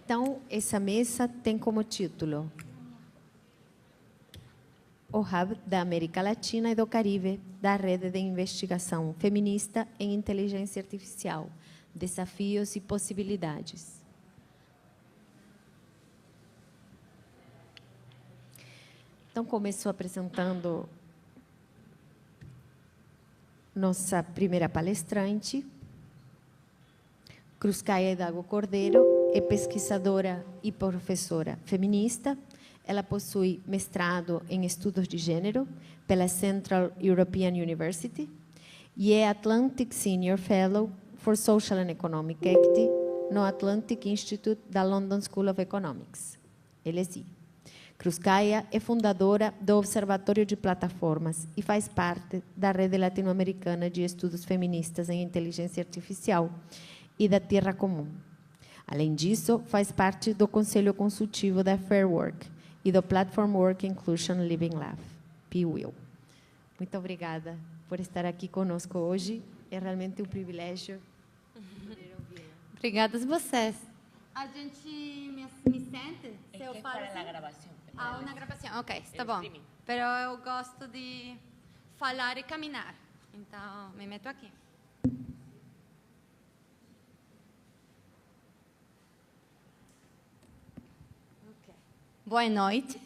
Então, essa mesa tem como título o Hub da América Latina e do Caribe da Rede de Investigação Feminista em Inteligência Artificial, Desafios e Possibilidades. Então, começo apresentando nossa primeira palestrante. Cruzcaia Hidalgo Cordeiro é pesquisadora e professora feminista. Ela possui mestrado em estudos de gênero pela Central European University e é Atlantic Senior Fellow for Social and Economic Equity no Atlantic Institute da London School of Economics, LSE. Cruzcaia é fundadora do Observatório de Plataformas e faz parte da Rede Latino-Americana de Estudos Feministas em Inteligência Artificial e da Terra Comum. Além disso, faz parte do Conselho Consultivo da Fair Work e do Platform Work Inclusion Living Lab, PWIL. Muito obrigada por estar aqui conosco hoje. É realmente um privilégio. Obrigada a vocês. A gente me sente? Se eu falo assim? Na gravação. Ah, uma gravação. Ok, está bom. Mas eu gosto de falar e caminhar. Então, me meto aqui. Boa noite.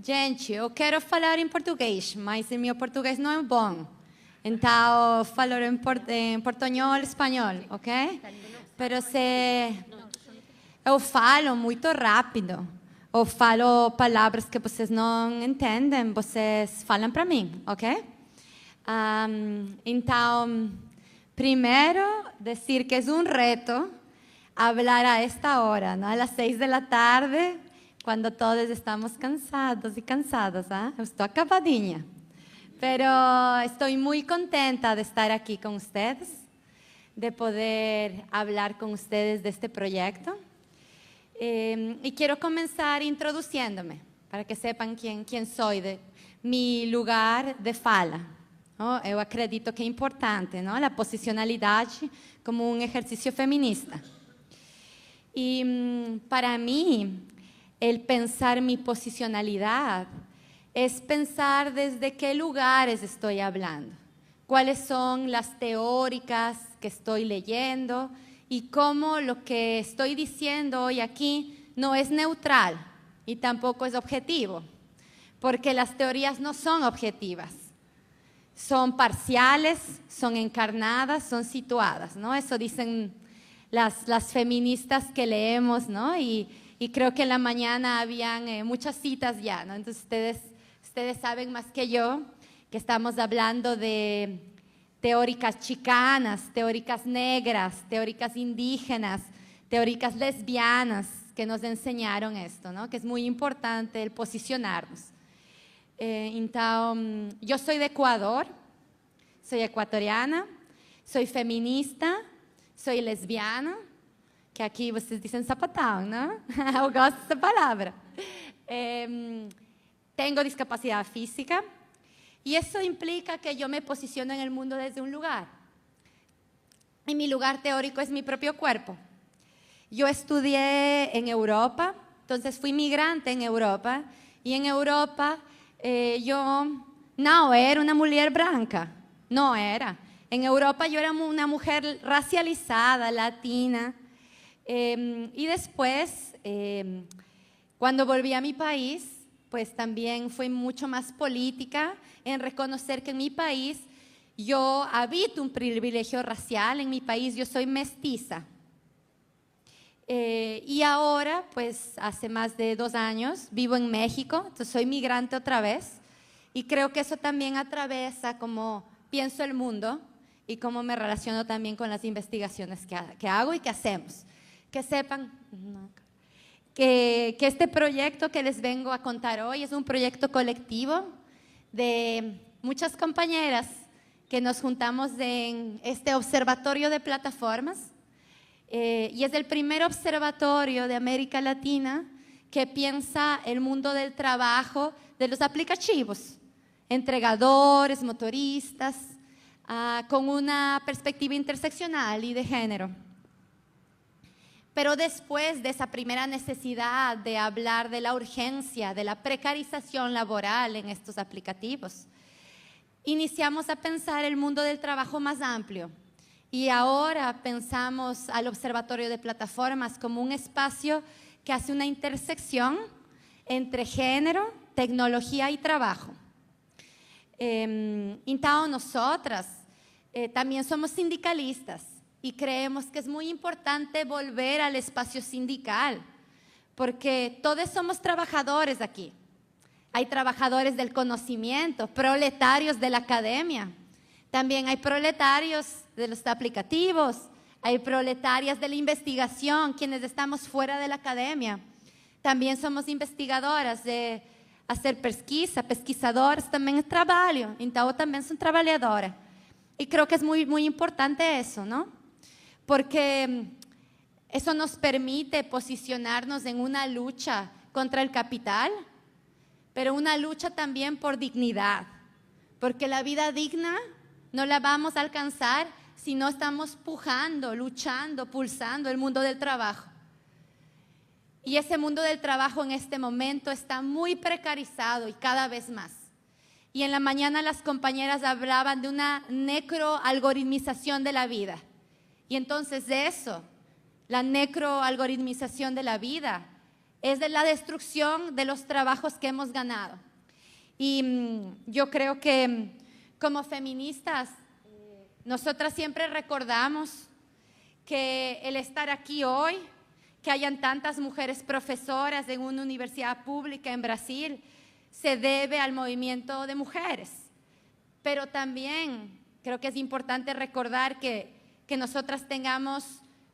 Gente, eu quero falar em português, mas o meu português não é bom. Então, falo em portunhol, espanhol, ok? Mas se eu falo muito rápido, ou falo palavras que vocês não entendem, vocês falam para mim, ok? Então, primeiro, dizer que é um reto hablar a esta hora, ¿no? A las 6 de la tarde, cuando todos estamos cansados y cansadas. ¿Eh? Estoy acabadinha. Pero estoy muy contenta de estar aquí con ustedes, de poder hablar con ustedes de este proyecto. Y quiero comenzar introduciéndome, para que sepan quién soy, de mi lugar de fala. ¿No? Eu acredito que é importante, ¿no? La posicionalidade como un ejercicio feminista. Y para mí, el pensar mi posicionalidad es pensar desde qué lugares estoy hablando, cuáles son las teóricas que estoy leyendo y cómo lo que estoy diciendo hoy aquí no es neutral y tampoco es objetivo, porque las teorías no son objetivas, son parciales, son encarnadas, son situadas, ¿no? Eso dicen las feministas que leemos, ¿no? Y creo que en la mañana habían muchas citas ya, ¿no? Entonces ustedes saben más que yo que estamos hablando de teóricas chicanas, teóricas negras, teóricas indígenas, teóricas lesbianas que nos enseñaron esto, ¿no? Que es muy importante el posicionarnos. Entonces, yo soy de Ecuador, soy ecuatoriana, soy feminista, soy lesbiana, que aqui vocês dizem sapatão, não? Eu gosto dessa palavra. Tenho discapacidade física e isso implica que eu me posiciono no mundo desde um lugar. E meu lugar teórico é meu próprio corpo. Eu estudei em Europa, então fui migrante em Europa, e em Europa eu não era uma mulher branca, não era. En Europa yo era una mujer racializada, latina, y después, cuando volví a mi país, pues también fui mucho más política en reconocer que en mi país yo habito un privilegio racial, en mi país yo soy mestiza. Y ahora, pues hace más de 2 años, vivo en México, entonces soy migrante otra vez, y creo que eso también atraviesa cómo pienso el mundo, y cómo me relaciono también con las investigaciones que hago y que hacemos. Que sepan que este proyecto que les vengo a contar hoy es un proyecto colectivo de muchas compañeras que nos juntamos en este observatorio de plataformas y es el primer observatorio de América Latina que piensa el mundo del trabajo de los aplicativos, entregadores, motoristas, con una perspectiva interseccional y de género. Pero después de esa primera necesidad de hablar de la urgencia, de la precarización laboral en estos aplicativos, iniciamos a pensar el mundo del trabajo más amplio. Y ahora pensamos al Observatorio de Plataformas como un espacio que hace una intersección entre género, tecnología y trabajo. Então, nosotras también somos sindicalistas y creemos que es muy importante volver al espacio sindical, porque todos somos trabajadores aquí. Hay trabajadores del conocimiento, proletarios de la academia. También hay proletarios de los aplicativos, hay proletarias de la investigación, quienes estamos fuera de la academia. También somos investigadoras de hacer pesquisa, pesquisadoras também é trabalho, então eu também sou trabalhadora. E creo que es muy importante eso, ¿no? Porque eso nos permite posicionarnos en una lucha contra el capital, pero una lucha también por dignidad, porque la vida digna no la vamos a alcanzar si no estamos pujando, luchando, pulsando el mundo del trabajo. Y ese mundo del trabajo en este momento está muy precarizado y cada vez más. Y en la mañana las compañeras hablaban de una necroalgoritmización de la vida. Y entonces eso, la necroalgoritmización de la vida, es de la destrucción de los trabajos que hemos ganado. Y yo creo que como feministas, nosotras siempre recordamos que el estar aquí hoy, que hayan tantas mujeres profesoras en una universidad pública en Brasil, se debe al movimiento de mujeres. Pero también creo que es importante recordar que nosotras tengamos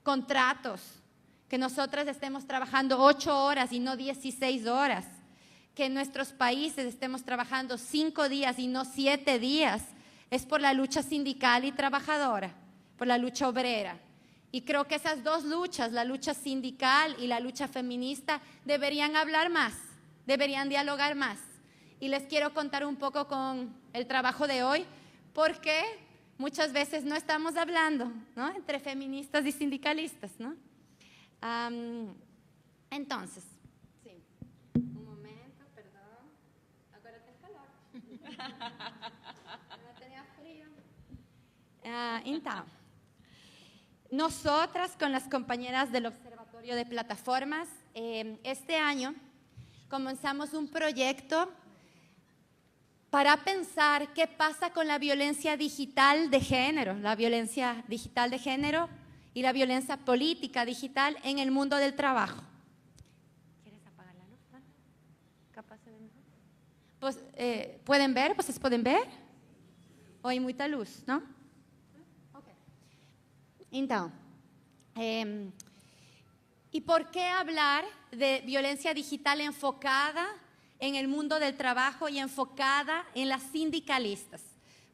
contratos, que nosotras estemos trabajando 8 horas y no 16 horas, que en nuestros países estemos trabajando 5 días y no 7 días, es por la lucha sindical y trabajadora, por la lucha obrera. Y creo que esas dos luchas, la lucha sindical y la lucha feminista, deberían hablar más, deberían dialogar más. Y les quiero contar un poco con el trabajo de hoy, porque muchas veces no estamos hablando, ¿no?, entre feministas y sindicalistas, ¿no? Entonces, sí. Un momento, perdón. Ahora tem calor. Ahora tenía frío. Então, nosotras con las compañeras del Observatorio de Plataformas, este año comenzamos un proyecto para pensar qué pasa con la violencia digital de género, la violencia digital de género y la violencia política digital en el mundo del trabajo. ¿Quieres apagar la luz? ¿Capaz se ve mejor? Pues, ¿pueden ver? ¿Vocês pueden ver? ¿O hay mucha luz, no? Okay. Então, ¿y por qué hablar de violencia digital enfocada en el mundo del trabajo y enfocada en las sindicalistas?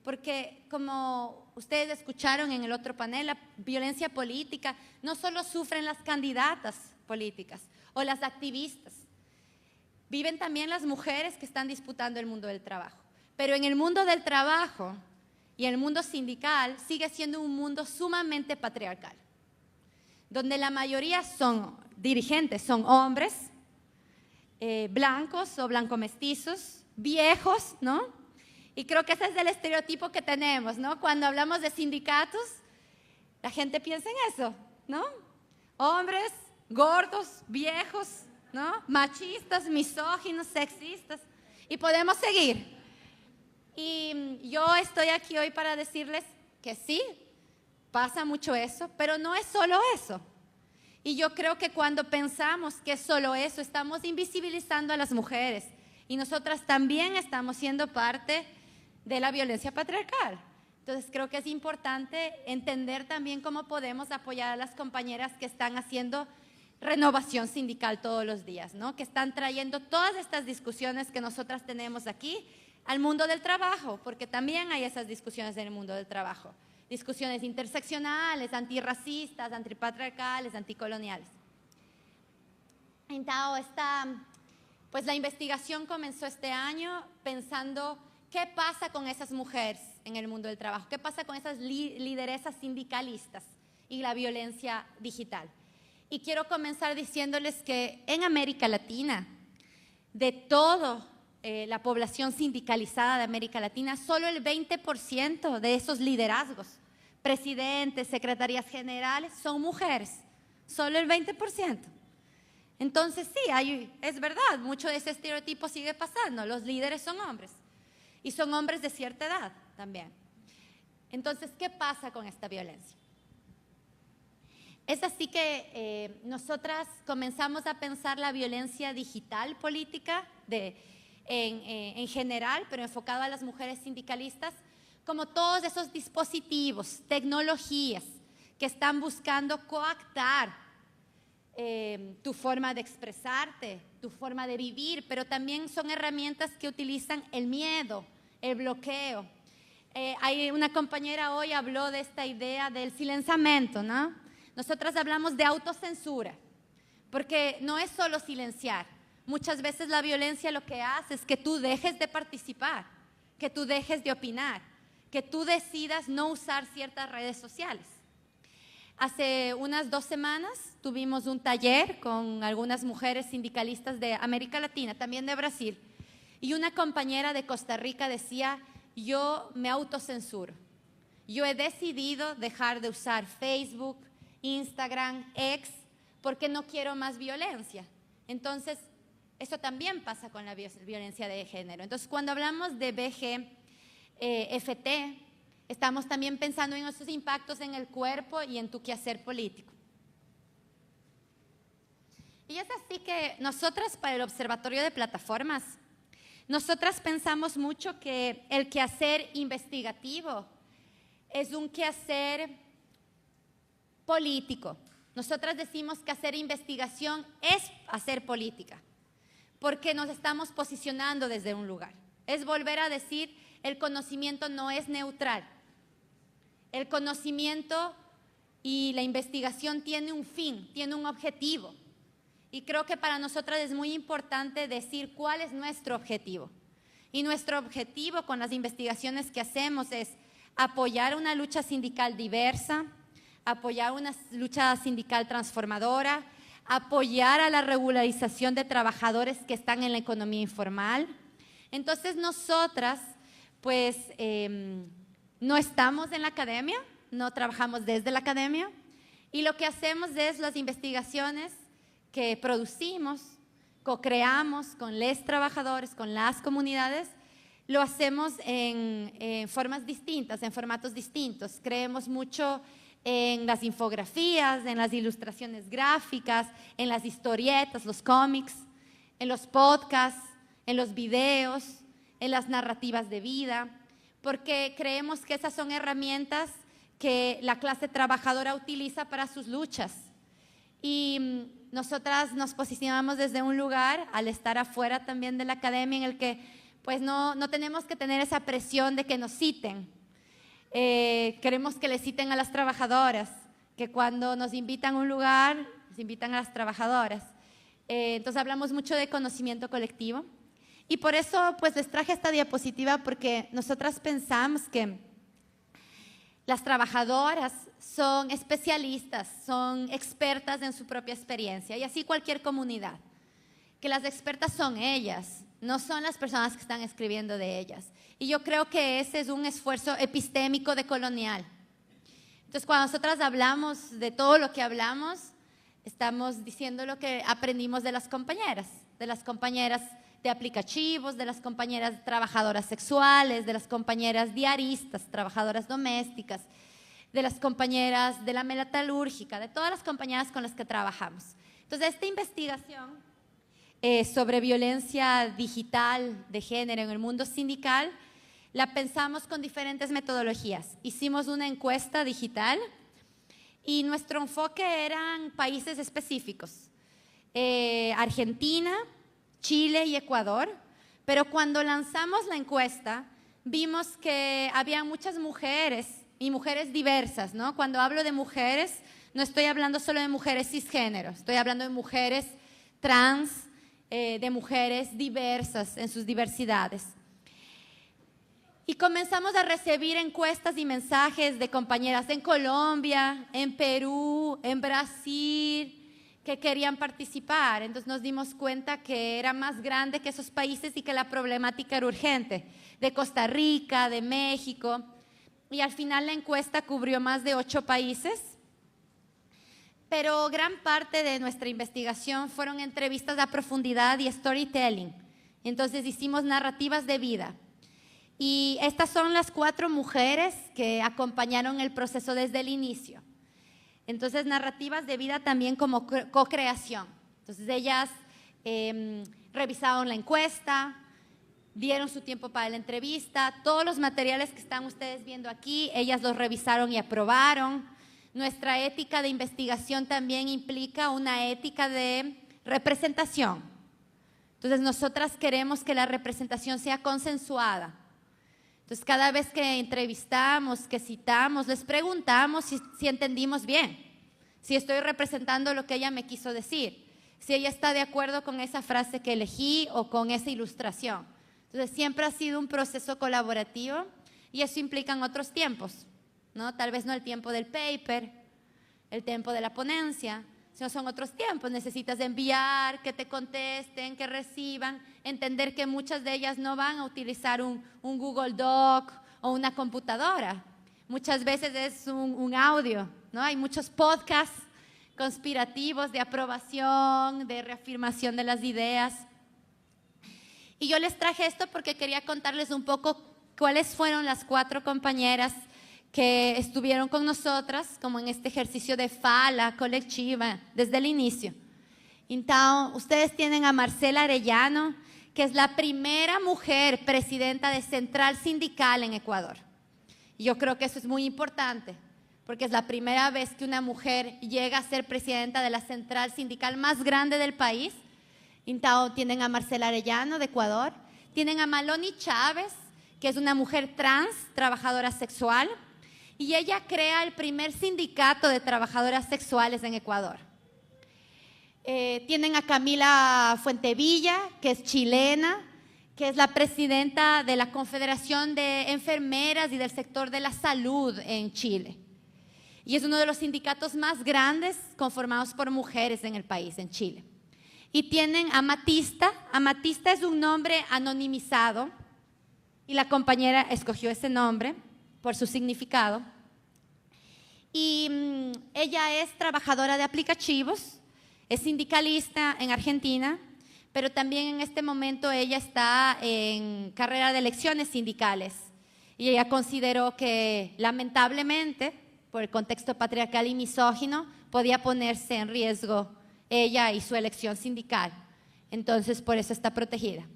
Porque como ustedes escucharon en el otro panel, la violencia política no solo sufren las candidatas políticas o las activistas, viven también las mujeres que están disputando el mundo del trabajo. Pero en el mundo del trabajo y el mundo sindical sigue siendo un mundo sumamente patriarcal, donde la mayoría son dirigentes, son hombres, blancos o blanco-mestizos, viejos, ¿no? Y creo que ese es el estereotipo que tenemos, ¿no? Cuando hablamos de sindicatos, la gente piensa en eso, ¿no? Hombres, gordos, viejos, ¿no? Machistas, misóginos, sexistas, y podemos seguir. Y yo estoy aquí hoy para decirles que sí, pasa mucho eso, pero no es solo eso. Y yo creo que cuando pensamos que es solo eso, estamos invisibilizando a las mujeres. Y nosotras también estamos siendo parte de la violencia patriarcal. Entonces creo que es importante entender también cómo podemos apoyar a las compañeras que están haciendo renovación sindical todos los días, ¿no? Que están trayendo todas estas discusiones que nosotras tenemos aquí al mundo del trabajo, porque también hay esas discusiones en el mundo del trabajo. Discusiones interseccionales, antirracistas, antipatriarcales, anticoloniales. Entonces, pues la investigación comenzó este año pensando qué pasa con esas mujeres en el mundo del trabajo, qué pasa con esas lideresas sindicalistas y la violencia digital. Y quiero comenzar diciéndoles que en América Latina, de toda la población sindicalizada de América Latina, solo el 20% de esos liderazgos, presidentes, secretarías generales, son mujeres. Solo el 20%. Entonces sí, es verdad, mucho de ese estereotipo sigue pasando. Los líderes son hombres. Y son hombres de cierta edad también. Entonces, ¿qué pasa con esta violencia? Es así que nosotras comenzamos a pensar la violencia digital política en general, pero enfocado a las mujeres sindicalistas, como todos esos dispositivos, tecnologías que están buscando coactar tu forma de expresarte, tu forma de vivir, pero también son herramientas que utilizan el miedo, el bloqueo. Hay una compañera hoy habló de esta idea del silenciamiento, ¿no? Nosotras hablamos de autocensura, porque no es solo silenciar. Muchas veces la violencia lo que hace es que tú dejes de participar, que tú dejes de opinar, que tú decidas no usar ciertas redes sociales. Hace unas 2 semanas tuvimos un taller con algunas mujeres sindicalistas de América Latina, también de Brasil, y una compañera de Costa Rica decía: yo me autocensuro, yo he decidido dejar de usar Facebook, Instagram, X, porque no quiero más violencia. Entonces, eso también pasa con la violencia de género. Entonces, cuando hablamos de BGFT, estamos también pensando en esos impactos en el cuerpo y en tu quehacer político. Y es así que nosotras, para el Observatorio de Plataformas, nosotras pensamos mucho que el quehacer investigativo es un quehacer político. Nosotras decimos que hacer investigación es hacer política, porque nos estamos posicionando desde un lugar. Es volver a decir, el conocimiento no es neutral. El conocimiento y la investigación tiene un fin, tiene un objetivo. Y creo que para nosotras es muy importante decir cuál es nuestro objetivo. Y nuestro objetivo con las investigaciones que hacemos es apoyar una lucha sindical diversa, apoyar una lucha sindical transformadora, apoyar a la regularización de trabajadores que están en la economía informal. Entonces nosotras, pues, no estamos en la academia, no trabajamos desde la academia, y lo que hacemos es las investigaciones que producimos, co-creamos con los trabajadores, con las comunidades, lo hacemos en formas distintas, en formatos distintos. Creemos mucho en las infografías, en las ilustraciones gráficas, en las historietas, los cómics, en los podcasts, en los videos, en las narrativas de vida, porque creemos que esas son herramientas que la clase trabajadora utiliza para sus luchas. Y nosotras nos posicionamos desde un lugar, al estar afuera también de la academia, en el que pues no tenemos que tener esa presión de que nos citen. Queremos que le citen a las trabajadoras, que cuando nos invitan a un lugar, nos invitan a las trabajadoras. Entonces hablamos mucho de conocimiento colectivo. Y por eso pues les traje esta diapositiva, porque nosotras pensamos que las trabajadoras son especialistas, son expertas en su propia experiencia, y así cualquier comunidad. Que las expertas son ellas, no son las personas que están escribiendo de ellas. Y yo creo que ese es un esfuerzo epistémico decolonial. Entonces, cuando nosotras hablamos de todo lo que hablamos, estamos diciendo lo que aprendimos de las compañeras de aplicativos, de las compañeras trabajadoras sexuales, de las compañeras diaristas, trabajadoras domésticas, de las compañeras de la metalúrgica, de todas las compañeras con las que trabajamos. Entonces, esta investigación sobre violencia digital de género en el mundo sindical la pensamos con diferentes metodologías. Hicimos una encuesta digital y nuestro enfoque eran países específicos, Argentina, Chile y Ecuador, pero cuando lanzamos la encuesta vimos que había muchas mujeres y mujeres diversas, ¿no? Cuando hablo de mujeres, no estoy hablando solo de mujeres cisgénero, estoy hablando de mujeres trans, de mujeres diversas en sus diversidades. Y comenzamos a recibir encuestas y mensajes de compañeras en Colombia, en Perú, en Brasil, que querían participar. Entonces nos dimos cuenta que era más grande que esos países y que la problemática era urgente, de Costa Rica, de México, y al final la encuesta cubrió más de 8 países, pero gran parte de nuestra investigación fueron entrevistas a profundidad y storytelling. Entonces hicimos narrativas de vida. Y estas son las 4 mujeres que acompañaron el proceso desde el inicio. Entonces, narrativas de vida también como co-creación. Entonces, ellas revisaron la encuesta, dieron su tiempo para la entrevista, todos los materiales que están ustedes viendo aquí, ellas los revisaron y aprobaron. Nuestra ética de investigación también implica una ética de representación. Entonces, nosotras queremos que la representación sea consensuada. Entonces, cada vez que entrevistamos, que citamos, les preguntamos si entendimos bien, si estoy representando lo que ella me quiso decir, si ella está de acuerdo con esa frase que elegí o con esa ilustración. Entonces, siempre ha sido un proceso colaborativo y eso implica en otros tiempos, ¿no? Tal vez no el tiempo del paper, el tiempo de la ponencia, sino son otros tiempos. Necesitas enviar, que te contesten, que reciban, entender que muchas de ellas no van a utilizar un Google Doc o una computadora. Muchas veces es un audio, ¿no? Hay muchos podcasts conspirativos de aprobación, de reafirmación de las ideas. Y yo les traje esto porque quería contarles un poco cuáles fueron las 4 compañeras que estuvieron con nosotras, como en este ejercicio de fala colectiva desde el inicio. Entonces, ustedes tienen a Marcela Arellano, que es la primera mujer presidenta de Central Sindical en Ecuador. Y yo creo que eso es muy importante, porque es la primera vez que una mujer llega a ser presidenta de la Central Sindical más grande del país. Entonces, tienen a Marcela Arellano de Ecuador, tienen a Maloni Chávez, que es una mujer trans, trabajadora sexual, y ella crea el primer sindicato de trabajadoras sexuales en Ecuador. Tienen a Camila Fuentevilla, que es chilena, que es la presidenta de la Confederación de Enfermeras y del sector de la salud en Chile. Y es uno de los sindicatos más grandes conformados por mujeres en el país, en Chile. Y tienen a Amatista. Amatista es un nombre anonimizado y la compañera escogió ese nombre por su significado. Y ella es trabajadora de aplicativos, es sindicalista en Argentina, pero también en este momento ella está en carrera de elecciones sindicales. Y ella consideró que, lamentablemente, por el contexto patriarcal y misógino, podía ponerse en riesgo ella y su elección sindical. Entonces, por eso está protegida.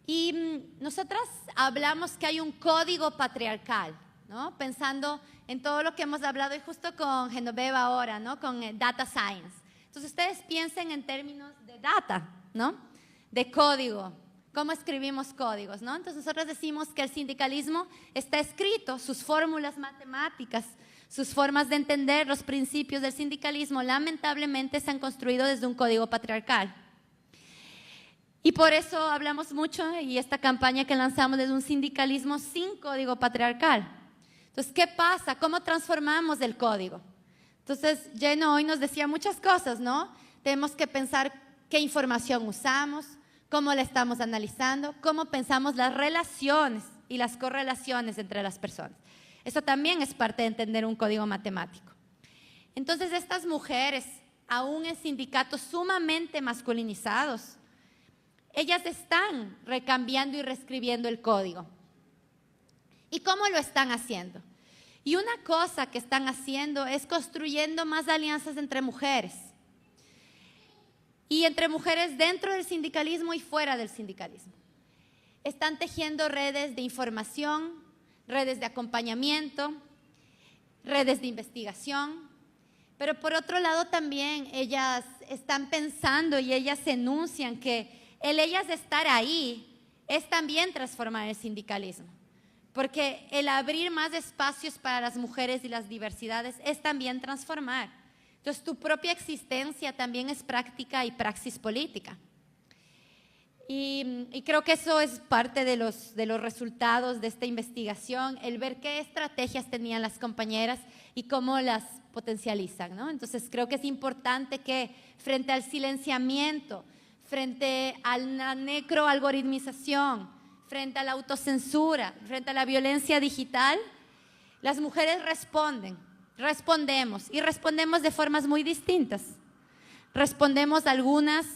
Y nosotras hablamos que hay un código patriarcal, ¿no? Pensando en todo lo que hemos hablado y justo con Genoveva ahora, ¿no? Con Data Science. Entonces ustedes piensen en términos de data, ¿no? De código, cómo escribimos códigos, ¿no? Entonces nosotros decimos que el sindicalismo está escrito, sus fórmulas matemáticas, sus formas de entender los principios del sindicalismo, lamentablemente se han construido desde un código patriarcal. Y por eso hablamos mucho, y esta campaña que lanzamos es un sindicalismo sin código patriarcal. Entonces, ¿qué pasa? ¿Cómo transformamos el código? Entonces, Jeno hoy nos decía muchas cosas, ¿no? Tenemos que pensar qué información usamos, cómo la estamos analizando, cómo pensamos las relaciones y las correlaciones entre las personas. Eso también es parte de entender un código matemático. Entonces, estas mujeres, aún en sindicatos sumamente masculinizados, ellas están recambiando y reescribiendo el código. ¿Y cómo lo están haciendo? Y una cosa que están haciendo es construyendo más alianzas entre mujeres. Y entre mujeres dentro del sindicalismo y fuera del sindicalismo. Están tejiendo redes de información, redes de acompañamiento, redes de investigación. Pero por otro lado también ellas están pensando y ellas enuncian que el ellas estar ahí es también transformar el sindicalismo, porque el abrir más espacios para las mujeres y las diversidades es también transformar. Entonces, tu propia existencia también es práctica y praxis política. Y creo que eso es parte de los resultados de esta investigación, el ver qué estrategias tenían las compañeras y cómo las potencializan, ¿no? Entonces creo que es importante que frente al silenciamiento, frente a la necroalgoritmización, frente a la autocensura, frente a la violencia digital, las mujeres respondemos y respondemos de formas muy distintas. Respondemos algunas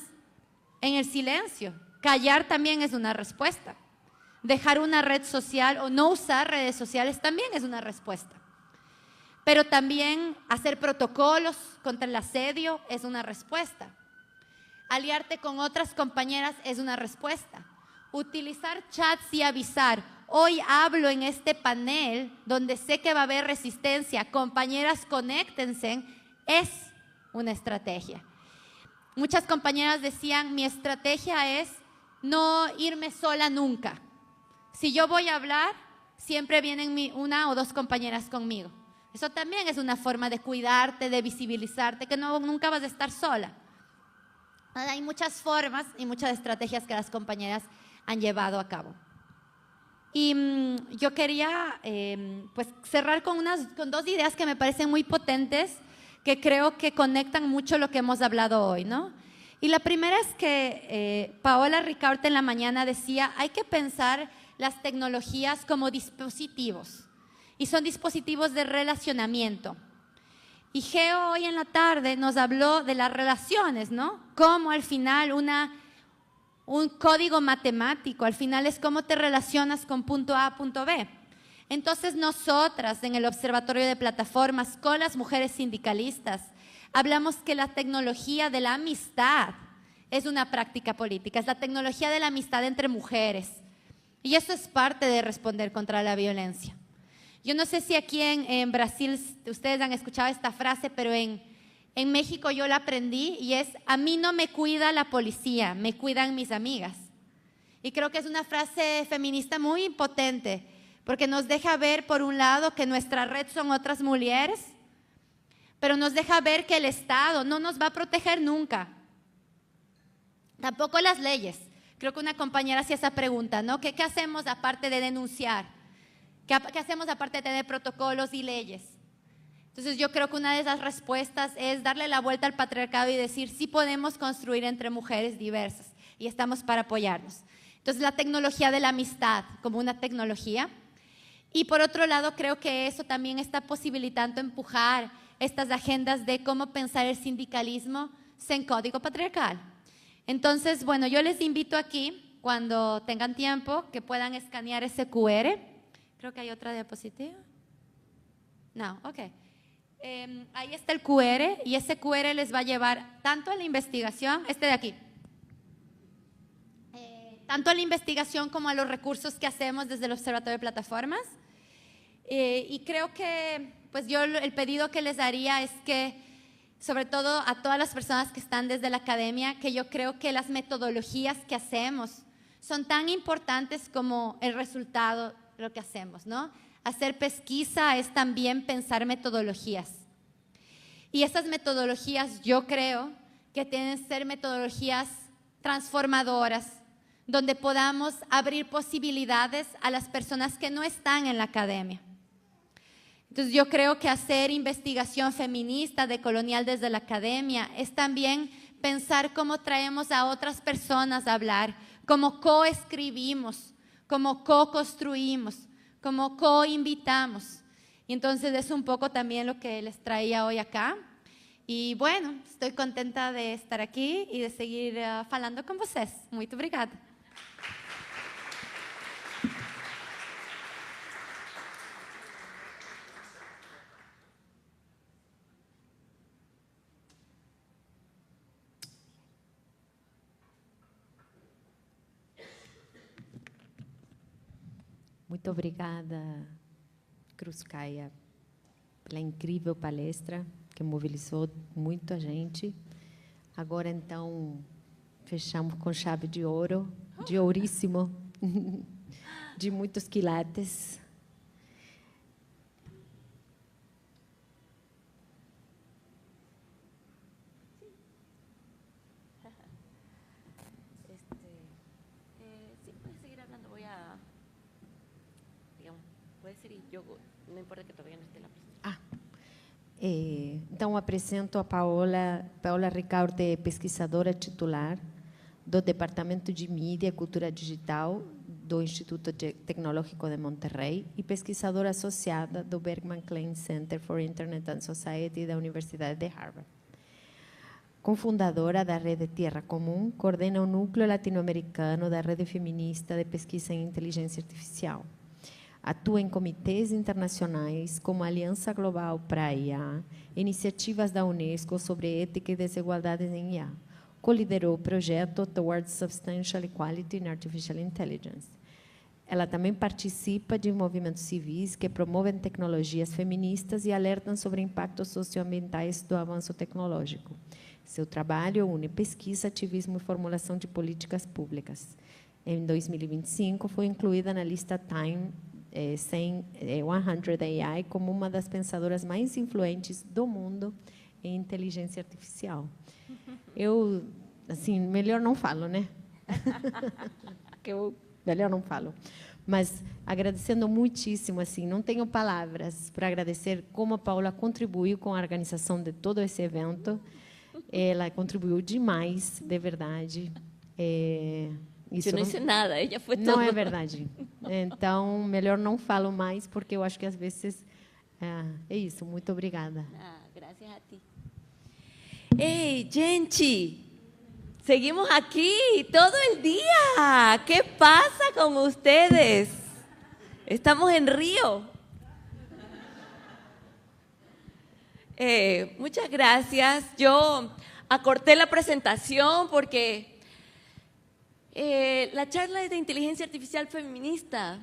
en el silencio. Callar también es una respuesta. Dejar una red social o no usar redes sociales también es una respuesta. Pero también hacer protocolos contra el asedio es una respuesta. Aliarte con otras compañeras es una respuesta. Utilizar chats y avisar. Hoy hablo en este panel donde sé que va a haber resistencia. Compañeras, conéctense. Es una estrategia. Muchas compañeras decían, mi estrategia es no irme sola nunca. Si yo voy a hablar, siempre vienen una o dos compañeras conmigo. Eso también es una forma de cuidarte, de visibilizarte, que nunca vas a estar sola. Hay muchas formas y muchas estrategias que las compañeras han llevado a cabo. Y yo quería pues cerrar con dos ideas que me parecen muy potentes, que creo que conectan mucho lo que hemos hablado hoy, ¿no? Y la primera es que Paola Ricaurte en la mañana decía, hay que pensar las tecnologías como dispositivos, y son dispositivos de relacionamiento. Y Geo hoy en la tarde nos habló de las relaciones, ¿no? Cómo al final un código matemático, al final es cómo te relacionas con punto A, punto B. Entonces nosotras en el Observatorio de Plataformas con las mujeres sindicalistas hablamos que la tecnología de la amistad es una práctica política, es la tecnología de la amistad entre mujeres. Y eso es parte de responder contra la violencia. Yo no sé si aquí en Brasil ustedes han escuchado esta frase, pero en México yo la aprendí y es, a mí no me cuida la policía, me cuidan mis amigas. Y creo que es una frase feminista muy potente, porque nos deja ver por un lado que nuestra red son otras mujeres, pero nos deja ver que el Estado no nos va a proteger nunca. Tampoco las leyes. Creo que una compañera hacía esa pregunta, ¿no? ¿Qué hacemos aparte de denunciar? ¿Qué hacemos aparte de tener protocolos y leyes? Entonces yo creo que una de esas respuestas es darle la vuelta al patriarcado y decir, sí podemos construir entre mujeres diversas y estamos para apoyarnos. Entonces la tecnología de la amistad como una tecnología. Y por otro lado creo que eso también está posibilitando empujar estas agendas de cómo pensar el sindicalismo sin código patriarcal. Entonces, bueno, yo les invito aquí, cuando tengan tiempo, que puedan escanear ese QR. Creo que hay otra diapositiva. No, ok. Ahí está el QR y ese QR les va a llevar tanto a la investigación, este de aquí, tanto a la investigación como a los recursos que hacemos desde el Observatorio de Plataformas. Y creo que pues yo el pedido que les daría es que, sobre todo a todas las personas que están desde la academia, que yo creo que las metodologías que hacemos son tan importantes como el resultado de lo que hacemos, ¿no? Hacer pesquisa es también pensar metodologías. Y esas metodologías yo creo que tienen que ser metodologías transformadoras, donde podamos abrir posibilidades a las personas que no están en la academia. Entonces yo creo que hacer investigación feminista, decolonial desde la academia, es también pensar cómo traemos a otras personas a hablar, cómo coescribimos, cómo co-construimos, cómo co-invitamos. Y entonces es un poco también lo que les traía hoy acá. Y bueno, estoy contenta de estar aquí y de seguir falando con vocês. Muito obrigada. Muito obrigada, Cruz Caia, pela incrível palestra que mobilizou muita gente. Agora, então, fechamos com chave de ouro, de ouríssimo, de muitos quilates. no importa que todavía no esté la presentación. Então, apresento a Paola Ricaurte, é pesquisadora titular do Departamento de Mídia e Cultura Digital do Instituto Tecnológico de Monterrey e pesquisadora associada do Bergman Klein Center for Internet and Society da Universidade de Harvard. Cofundadora da Rede Tierra Comum, coordena o núcleo latino-americano da Rede Feminista de Pesquisa em Inteligência Artificial. Atua em comitês internacionais como a Aliança Global para a IA, iniciativas da Unesco sobre ética e desigualdades em IA. Coliderou o projeto Towards Substantial Equality in Artificial Intelligence. Ela também participa de movimentos civis que promovem tecnologias feministas e alertam sobre impactos socioambientais do avanço tecnológico. Seu trabalho une pesquisa, ativismo e formulação de políticas públicas. Em 2025, foi incluída na lista Time 100 AI como uma das pensadoras mais influentes do mundo em inteligência artificial. Eu, assim, melhor não falo, né? Melhor não falo. Mas agradecendo muitíssimo, assim, não tenho palavras para agradecer como a Paula contribuiu com a organização de todo esse evento. Ela contribuiu demais, de verdade. Isso eu não disse nada, ela foi não é verdade. Então, melhor não falo mais, porque eu acho que às vezes é isso. Muito obrigada. Graças a ti. Hey, gente, seguimos aquí todo el día. ¿Qué pasa con ustedes? Estamos en Río. Muchas gracias. Yo acorté la presentación porque la charla es de inteligencia artificial feminista.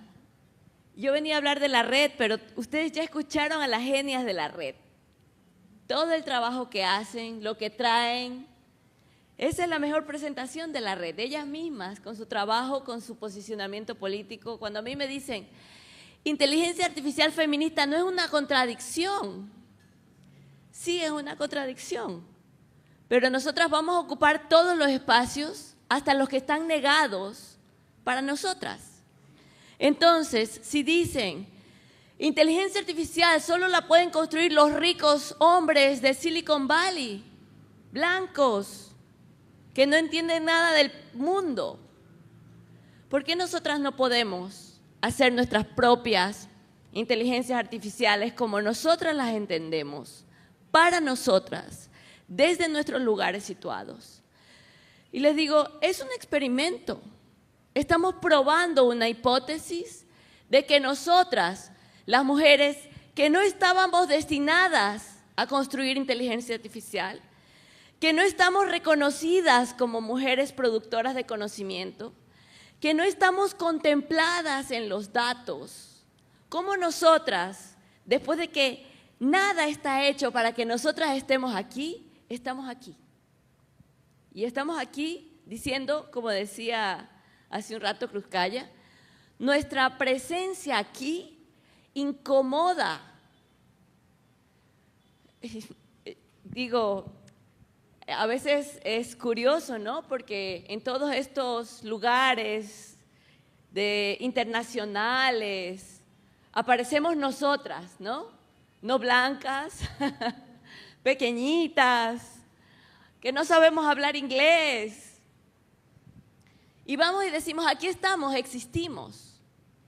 Yo venía a hablar de la red, pero ustedes ya escucharon a las genias de la red. Todo el trabajo que hacen, lo que traen. Esa es la mejor presentación de la red. Ellas mismas, con su trabajo, con su posicionamiento político. Cuando a mí me dicen, inteligencia artificial feminista no es una contradicción. Sí, es una contradicción. Pero nosotras vamos a ocupar todos los espacios, hasta los que están negados para nosotras. Entonces, si dicen, inteligencia artificial solo la pueden construir los ricos hombres de Silicon Valley, blancos, que no entienden nada del mundo, ¿por qué nosotras no podemos hacer nuestras propias inteligencias artificiales como nosotras las entendemos, para nosotras, desde nuestros lugares situados? Y les digo, es un experimento. Estamos probando una hipótesis de que nosotras, las mujeres que no estábamos destinadas a construir inteligencia artificial, que no estamos reconocidas como mujeres productoras de conocimiento, que no estamos contempladas en los datos, como nosotras, después de que nada está hecho para que nosotras estemos aquí, estamos aquí. Y estamos aquí diciendo, como decía hace un rato Cruzcaya, nuestra presencia aquí incomoda. Digo, a veces es curioso, ¿no? Porque en todos estos lugares internacionales aparecemos nosotras, ¿no? No blancas, pequeñitas, que no sabemos hablar inglés. Y vamos y decimos, aquí estamos, existimos.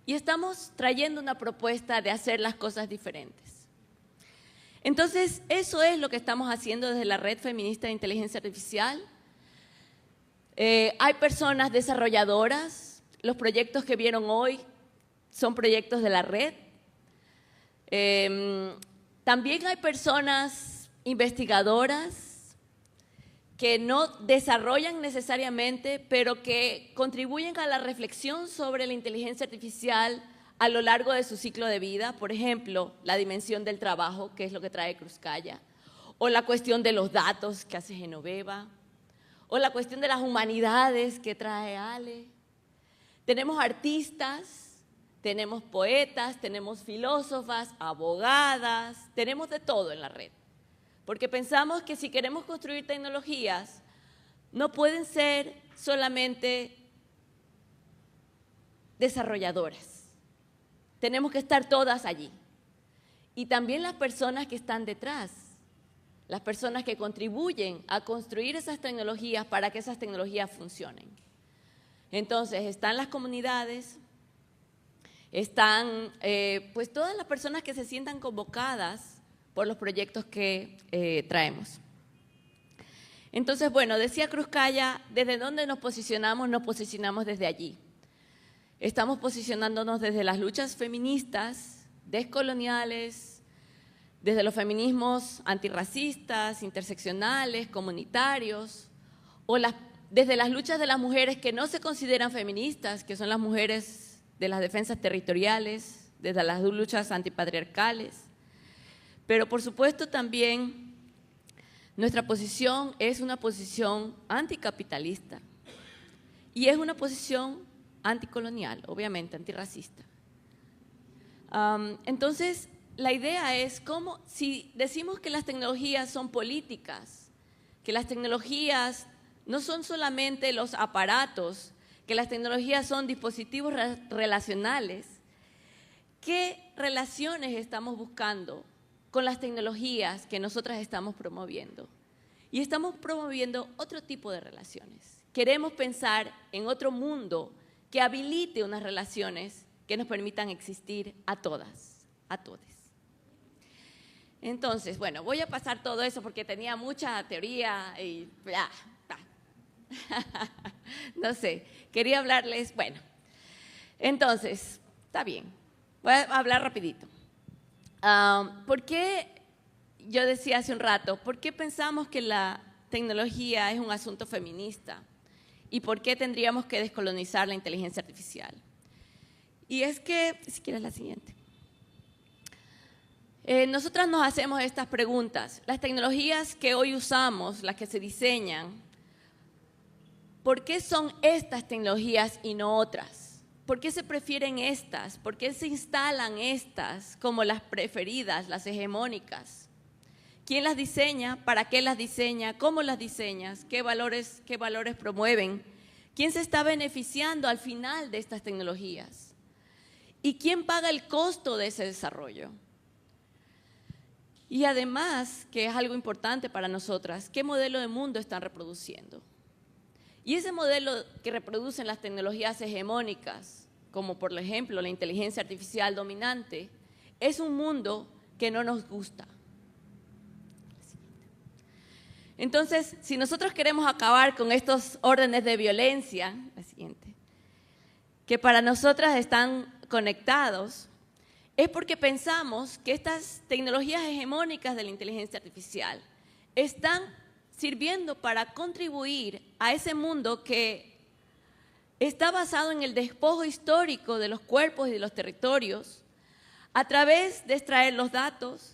Y estamos trayendo una propuesta de hacer las cosas diferentes. Entonces, eso es lo que estamos haciendo desde la Red Feminista de Inteligencia Artificial. Hay personas desarrolladoras. Los proyectos que vieron hoy son proyectos de la red. También hay personas investigadoras que no desarrollan necesariamente, pero que contribuyen a la reflexión sobre la inteligencia artificial a lo largo de su ciclo de vida. Por ejemplo, la dimensión del trabajo, que es lo que trae Cruzcaya, o la cuestión de los datos, que hace Genoveva, o la cuestión de las humanidades, que trae Ale. Tenemos artistas, tenemos poetas, tenemos filósofas, abogadas, tenemos de todo en la red. Porque pensamos que si queremos construir tecnologías, no pueden ser solamente desarrolladoras. tenemos que estar todas allí. Y también las personas que están detrás, las personas que contribuyen a construir esas tecnologías para que esas tecnologías funcionen. Entonces, están las comunidades, están pues todas las personas que se sientan convocadas por los proyectos que traemos. Entonces, bueno, decía Cruzcaya, ¿desde dónde nos posicionamos? Nos posicionamos desde allí. Estamos posicionándonos desde las luchas feministas, descoloniales, desde los feminismos antirracistas, interseccionales, comunitarios, o desde las luchas de las mujeres que no se consideran feministas, que son las mujeres de las defensas territoriales, desde las luchas antipatriarcales. Pero por supuesto también nuestra posición es una posición anticapitalista y es una posición anticolonial, obviamente, antirracista. Entonces, la idea es cómo, si decimos que las tecnologías son políticas, que las tecnologías no son solamente los aparatos, que las tecnologías son dispositivos relacionales, ¿qué relaciones estamos buscando con las tecnologías que nosotras estamos promoviendo? Y estamos promoviendo otro tipo de relaciones. Queremos pensar en otro mundo que habilite unas relaciones que nos permitan existir a todas, a todos. Entonces, bueno, voy a pasar todo eso porque tenía mucha teoría y no sé, quería hablarles, bueno, entonces, está bien, voy a hablar rapidito. ¿Por qué, yo decía hace un rato, por qué pensamos que la tecnología es un asunto feminista? ¿Y por qué tendríamos que descolonizar la inteligencia artificial? Y es que, si quieres la siguiente. Nosotras nos hacemos estas preguntas. Las tecnologías que hoy usamos, las que se diseñan, ¿por qué son estas tecnologías y no otras? ¿Por qué se prefieren estas? ¿Por qué se instalan estas como las preferidas, las hegemónicas? ¿Quién las diseña? ¿Para qué las diseña? ¿Cómo las diseñas? ¿Qué valores promueven? ¿Quién se está beneficiando al final de estas tecnologías? ¿Y quién paga el costo de ese desarrollo? Y además, que es algo importante para nosotras, ¿qué modelo de mundo están reproduciendo? Y ese modelo que reproducen las tecnologías hegemónicas, como por ejemplo la inteligencia artificial dominante, es un mundo que no nos gusta. Entonces, si nosotros queremos acabar con estos órdenes de violencia, la siguiente, que para nosotras están conectados, es porque pensamos que estas tecnologías hegemónicas de la inteligencia artificial están sirviendo para contribuir a ese mundo que está basado en el despojo histórico de los cuerpos y de los territorios, a través de extraer los datos,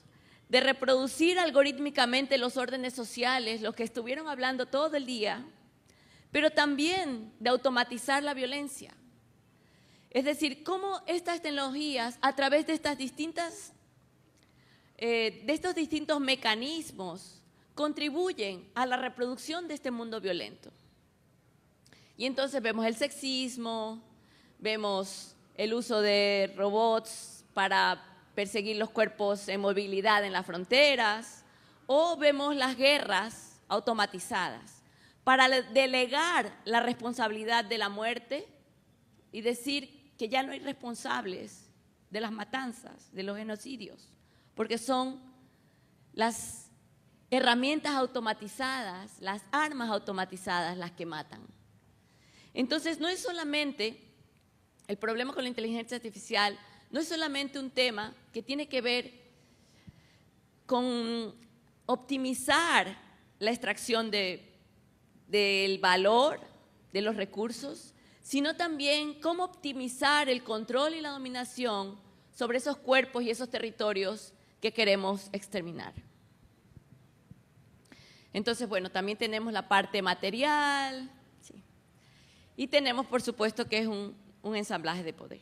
de reproducir algorítmicamente los órdenes sociales, los que estuvieron hablando todo el día, pero también de automatizar la violencia. Es decir, cómo estas tecnologías, a través de estos distintos mecanismos, contribuyen a la reproducción de este mundo violento. Y entonces vemos el sexismo, vemos el uso de robots para perseguir los cuerpos en movilidad en las fronteras, o vemos las guerras automatizadas para delegar la responsabilidad de la muerte y decir que ya no hay responsables de las matanzas, de los genocidios, porque son las herramientas automatizadas, las armas automatizadas las que matan. Entonces, no es solamente, el problema con la inteligencia artificial no es solamente un tema que tiene que ver con optimizar la extracción del valor de los recursos, sino también cómo optimizar el control y la dominación sobre esos cuerpos y esos territorios que queremos exterminar. Entonces, bueno, también tenemos la parte material, sí, y tenemos, por supuesto, que es un ensamblaje de poder.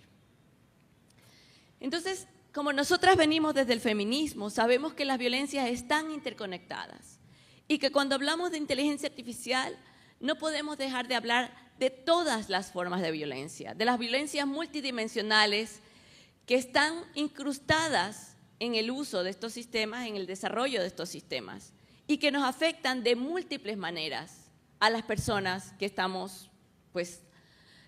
Entonces, como nosotras venimos desde el feminismo, sabemos que las violencias están interconectadas y que cuando hablamos de inteligencia artificial no podemos dejar de hablar de todas las formas de violencia, de las violencias multidimensionales que están incrustadas en el uso de estos sistemas, en el desarrollo de estos sistemas, y que nos afectan de múltiples maneras a las personas que estamos, pues,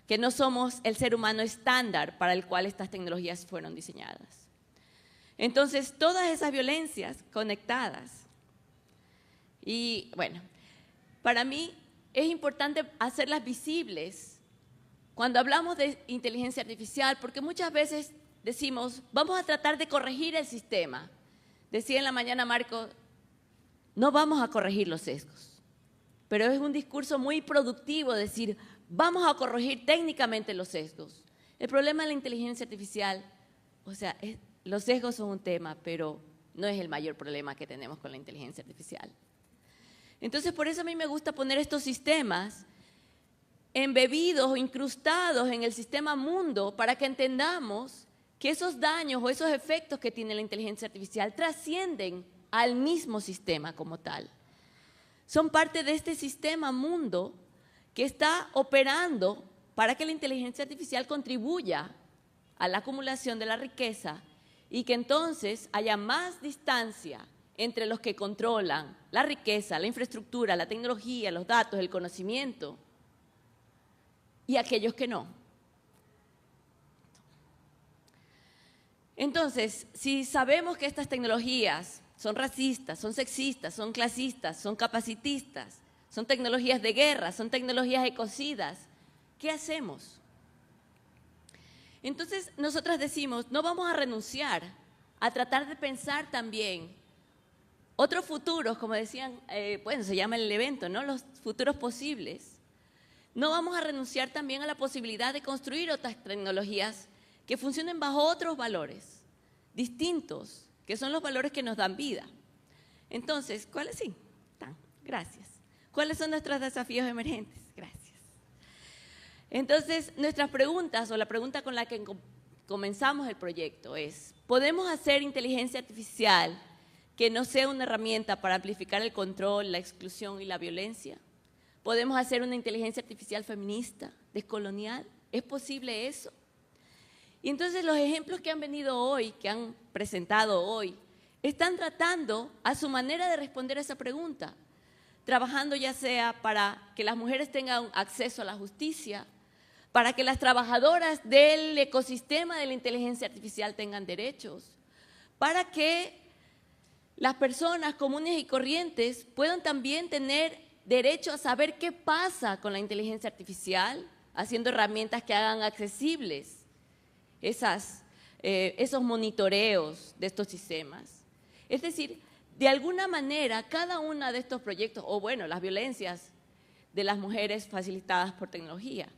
que no somos el ser humano estándar para el cual estas tecnologías fueron diseñadas. Entonces, todas esas violencias conectadas. Y bueno, para mí es importante hacerlas visibles cuando hablamos de inteligencia artificial, porque muchas veces decimos, vamos a tratar de corregir el sistema. Decía en la mañana Marco, no vamos a corregir los sesgos, pero es un discurso muy productivo decir, vamos a corregir técnicamente los sesgos. El problema de la inteligencia artificial, o sea, los sesgos son un tema, pero no es el mayor problema que tenemos con la inteligencia artificial. Entonces, por eso a mí me gusta poner estos sistemas embebidos o incrustados en el sistema mundo para que entendamos que esos daños o esos efectos que tiene la inteligencia artificial trascienden al mismo sistema como tal. Son parte de este sistema mundo que está operando para que la inteligencia artificial contribuya a la acumulación de la riqueza y que entonces haya más distancia entre los que controlan la riqueza, la infraestructura, la tecnología, los datos, el conocimiento y aquellos que no. Entonces, si sabemos que estas tecnologías son racistas, son sexistas, son clasistas, son capacitistas, son tecnologías de guerra, son tecnologías ecocidas, ¿qué hacemos? Entonces, nosotras decimos, no vamos a renunciar a tratar de pensar también otros futuros, como decían, bueno, se llama el evento, ¿no? Los futuros posibles. No vamos a renunciar también a la posibilidad de construir otras tecnologías que funcionen bajo otros valores distintos, que son los valores que nos dan vida. Entonces, ¿cuáles sí? Gracias. ¿Cuáles son nuestros desafíos emergentes? Gracias. Entonces, nuestras preguntas, o la pregunta con la que comenzamos el proyecto es, ¿podemos hacer inteligencia artificial que no sea una herramienta para amplificar el control, la exclusión y la violencia? ¿Podemos hacer una inteligencia artificial feminista, descolonial? ¿Es posible eso? Y entonces los ejemplos que han venido hoy, que han presentado hoy, están tratando a su manera de responder a esa pregunta, trabajando ya sea para que las mujeres tengan acceso a la justicia, para que las trabajadoras del ecosistema de la inteligencia artificial tengan derechos, para que las personas comunes y corrientes puedan también tener derecho a saber qué pasa con la inteligencia artificial, haciendo herramientas que hagan accesibles esos monitoreos de estos sistemas. Es decir, de alguna manera, cada uno de estos proyectos, o bueno, las violencias de las mujeres facilitadas por tecnología,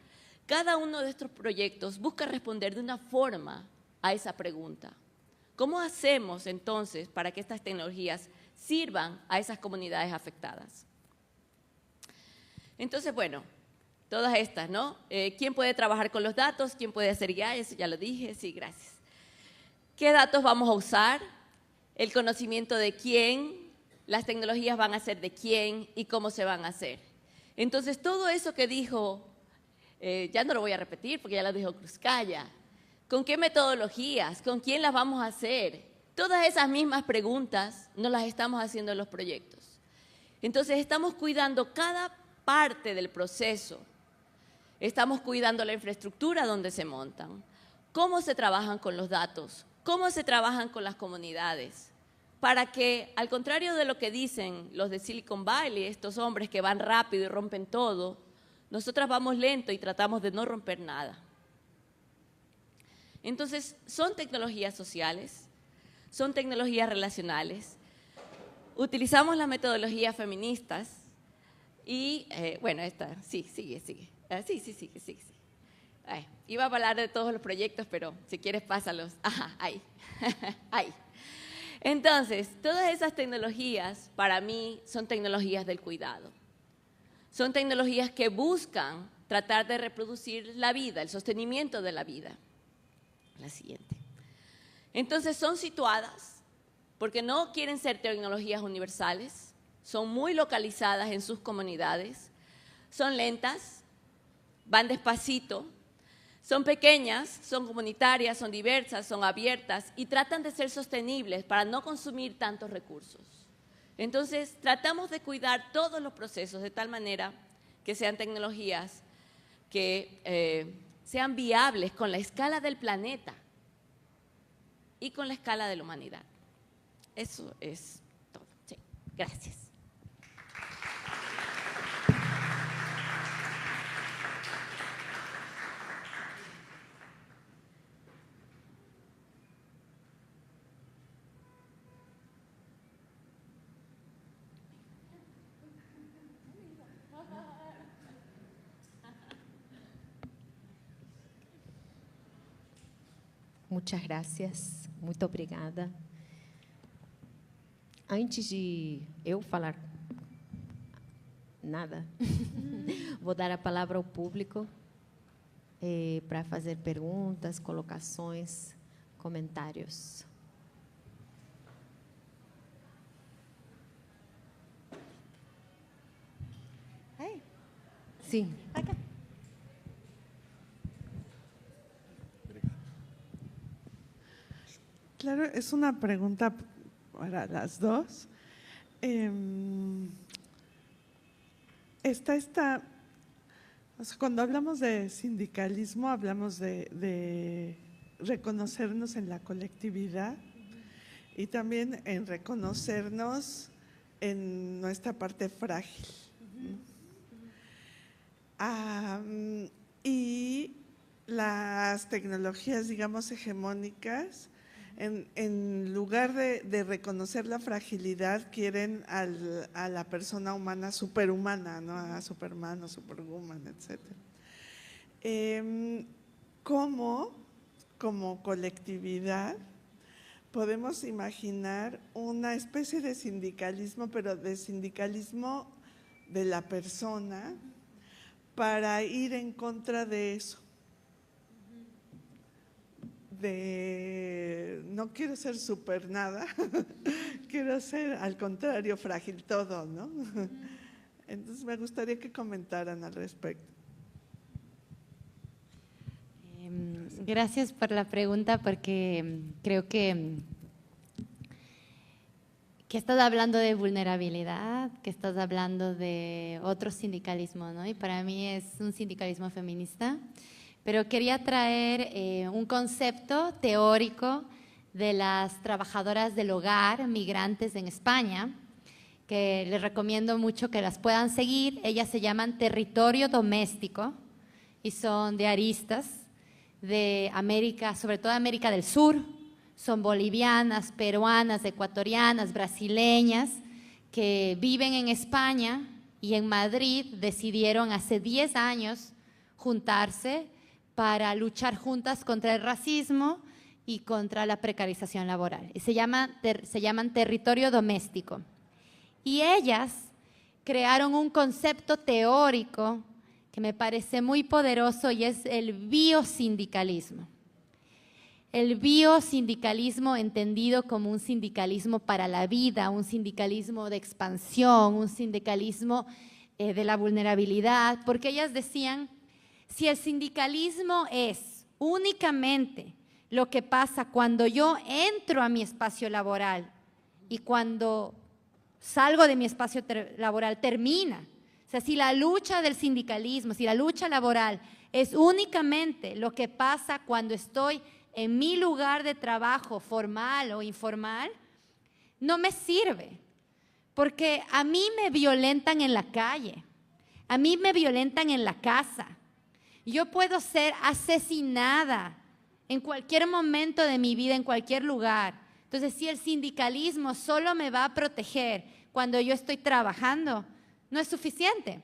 cada uno de estos proyectos busca responder de una forma a esa pregunta. ¿Cómo hacemos entonces para que estas tecnologías sirvan a esas comunidades afectadas? Entonces, bueno, todas estas, ¿no? ¿Quién puede trabajar con los datos? ¿Quién puede hacer guía? Eso ya lo dije, sí, gracias. ¿Qué datos vamos a usar? El conocimiento de quién, las tecnologías van a ser de quién y cómo se van a hacer. Entonces, todo eso que dijo, ya no lo voy a repetir porque ya lo dijo Cruzcaya. ¿Con qué metodologías? ¿Con quién las vamos a hacer? Todas esas mismas preguntas nos las estamos haciendo en los proyectos. Entonces, estamos cuidando cada parte del proceso. Estamos cuidando la infraestructura donde se montan, cómo se trabajan con los datos, cómo se trabajan con las comunidades, para que, al contrario de lo que dicen los de Silicon Valley, estos hombres que van rápido y rompen todo, nosotras vamos lento y tratamos de no romper nada. Entonces, son tecnologías sociales, son tecnologías relacionales, utilizamos las metodologías feministas y, bueno, esta, sí, sigue. Sí. Iba a hablar de todos los proyectos, pero si quieres pásalos. Ajá, ahí. Ahí. Entonces, todas esas tecnologías para mí son tecnologías del cuidado. Son tecnologías que buscan tratar de reproducir la vida, el sostenimiento de la vida. La siguiente. Entonces, son situadas porque no quieren ser tecnologías universales, son muy localizadas en sus comunidades, son lentas, van despacito, Son pequeñas, son comunitarias, son diversas, son abiertas y tratan de ser sostenibles para no consumir tantos recursos. Entonces, tratamos de cuidar todos los procesos de tal manera que sean tecnologías que sean viables con la escala del planeta y con la escala de la humanidad. Eso es todo. Sí, gracias. Muchas gracias, muito obrigada. Antes de eu falar nada, vou dar a palavra ao público para fazer perguntas, colocações, comentários. Sim. Claro, es una pregunta para las dos. O sea, cuando hablamos de sindicalismo, hablamos de reconocernos en la colectividad y también en reconocernos en nuestra parte frágil. Y las tecnologías, digamos, hegemónicas, en lugar de reconocer la fragilidad, quieren a la persona humana superhumana, ¿no? A Superman o Superwoman, etc. ¿Cómo, como colectividad, podemos imaginar una especie de sindicalismo, pero de sindicalismo de la persona, para ir en contra de eso? No quiero ser súper nada, quiero ser al contrario frágil todo, ¿no? Entonces me gustaría que comentaran al respecto. Gracias por la pregunta, porque creo que estás hablando de vulnerabilidad, que estás hablando de otro sindicalismo, ¿no? Y para mí es un sindicalismo feminista. Pero quería traer un concepto teórico de las trabajadoras del hogar migrantes en España, que les recomiendo mucho que las puedan seguir. Ellas se llaman Territorio Doméstico y son de aristas de América, sobre todo América del Sur. Son bolivianas, peruanas, ecuatorianas, brasileñas, que viven en España y en Madrid decidieron hace 10 años juntarse para luchar juntas contra el racismo y contra la precarización laboral. Y se llaman Territorio Doméstico. Y ellas crearon un concepto teórico que me parece muy poderoso y es el biosindicalismo. El biosindicalismo entendido como un sindicalismo para la vida, un sindicalismo de expansión, un sindicalismo de la vulnerabilidad, porque ellas decían: si el sindicalismo es únicamente lo que pasa cuando yo entro a mi espacio laboral y cuando salgo de mi espacio laboral termina, o sea, si la lucha del sindicalismo, si la lucha laboral es únicamente lo que pasa cuando estoy en mi lugar de trabajo formal o informal, no me sirve, porque a mí me violentan en la calle, a mí me violentan en la casa. Yo puedo ser asesinada en cualquier momento de mi vida, en cualquier lugar. Entonces, si el sindicalismo solo me va a proteger cuando yo estoy trabajando, no es suficiente.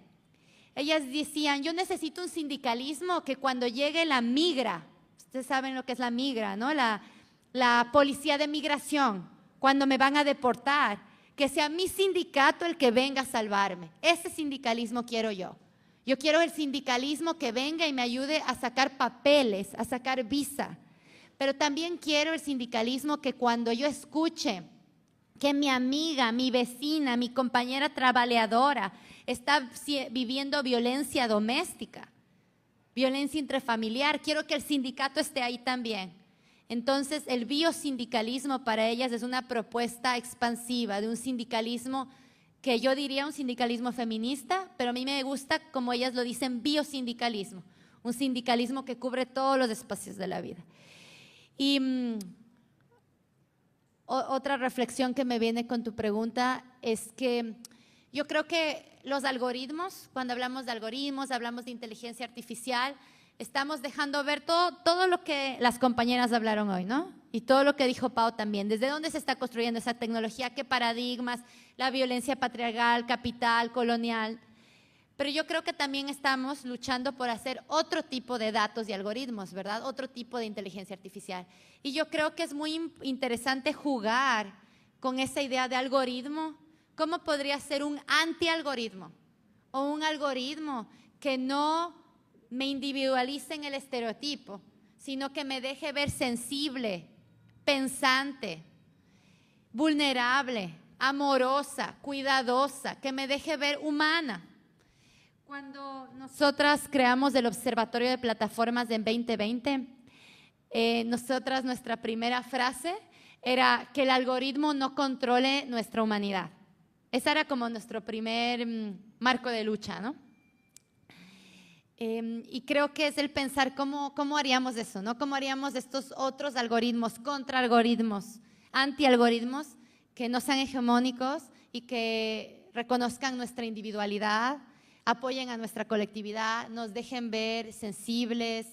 Ellas decían: yo necesito un sindicalismo que cuando llegue la migra, ustedes saben lo que es la migra, ¿no? La policía de migración, cuando me van a deportar, que sea mi sindicato el que venga a salvarme. Ese sindicalismo quiero yo. Yo quiero el sindicalismo que venga y me ayude a sacar papeles, a sacar visa. Pero también quiero el sindicalismo que cuando yo escuche que mi amiga, mi vecina, mi compañera trabajadora está viviendo violencia doméstica, violencia intrafamiliar, quiero que el sindicato esté ahí también. Entonces, el biosindicalismo para ellas es una propuesta expansiva de un sindicalismo que yo diría un sindicalismo feminista, pero a mí me gusta, como ellas lo dicen, biosindicalismo, un sindicalismo que cubre todos los espacios de la vida. Y otra reflexión que me viene con tu pregunta es que yo creo que los algoritmos, cuando hablamos de algoritmos, hablamos de inteligencia artificial, estamos dejando ver todo lo que las compañeras hablaron hoy, ¿no? Y todo lo que dijo Pau también. ¿Desde dónde se está construyendo esa tecnología? ¿Qué paradigmas? La violencia patriarcal, capital, colonial. Pero yo creo que también estamos luchando por hacer otro tipo de datos y algoritmos, ¿verdad? Otro tipo de inteligencia artificial. Y yo creo que es muy interesante jugar con esa idea de algoritmo. ¿Cómo podría ser un anti-algoritmo? O un algoritmo que no me individualice en el estereotipo, sino que me deje ver sensible, pensante, vulnerable, amorosa, cuidadosa, que me deje ver humana. Cuando nosotras creamos el Observatorio de Plataformas en 2020, nuestra primera frase era que el algoritmo no controle nuestra humanidad. Ese era como nuestro primer marco de lucha, ¿no? Y creo que es el pensar cómo haríamos eso, ¿no? ¿Cómo haríamos estos otros algoritmos, contraalgoritmos, antialgoritmos que no sean hegemónicos y que reconozcan nuestra individualidad, apoyen a nuestra colectividad, nos dejen ver sensibles,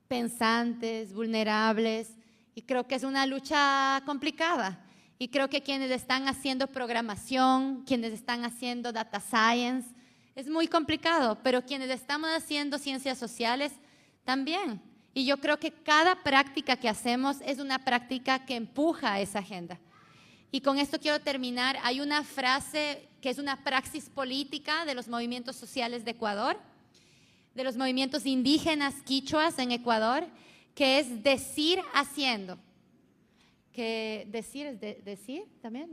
pensantes, vulnerables? Y creo que es una lucha complicada. Y creo que quienes están haciendo programación, quienes están haciendo data science, es muy complicado, pero quienes estamos haciendo ciencias sociales también. Y yo creo que cada práctica que hacemos es una práctica que empuja a esa agenda. Y con esto quiero terminar. Hay una frase que es una praxis política de los movimientos sociales de Ecuador, de los movimientos indígenas quichuas en Ecuador, que es decir haciendo. Que decir es decir también,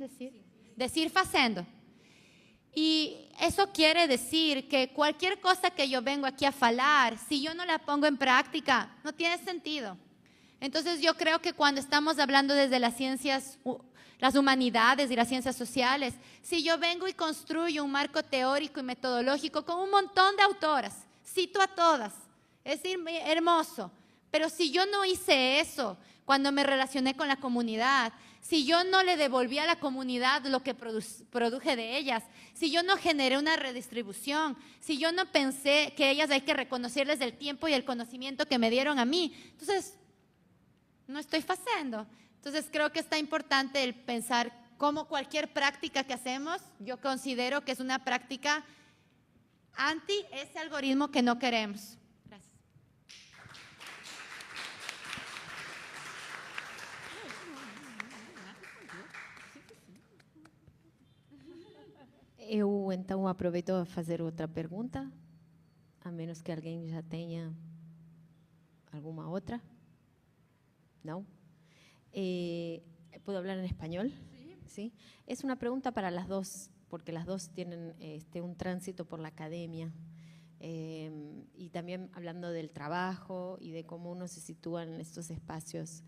decir facendo. Y eso quiere decir que cualquier cosa que yo vengo aquí a falar, si yo no la pongo en práctica, no tiene sentido. Entonces yo creo que cuando estamos hablando desde las ciencias, las humanidades y las ciencias sociales, si yo vengo y construyo un marco teórico y metodológico con un montón de autoras, cito a todas, es hermoso, pero si yo no hice eso cuando me relacioné con la comunidad, si yo no le devolví a la comunidad lo que produje de ellas, si yo no generé una redistribución, si yo no pensé que ellas hay que reconocerles el tiempo y el conocimiento que me dieron a mí, entonces no estoy haciendo. Entonces creo que está importante el pensar cómo cualquier práctica que hacemos, yo considero que es una práctica anti ese algoritmo que no queremos. Gracias. Eu, então, aproveito a fazer outra pergunta, a menos que alguém já tenha alguma outra. ¿No? ¿Puedo hablar en español? Sí. ¿Sí? Es una pregunta para las dos, porque las dos tienen un tránsito por la academia y también hablando del trabajo y de cómo uno se sitúa en estos espacios.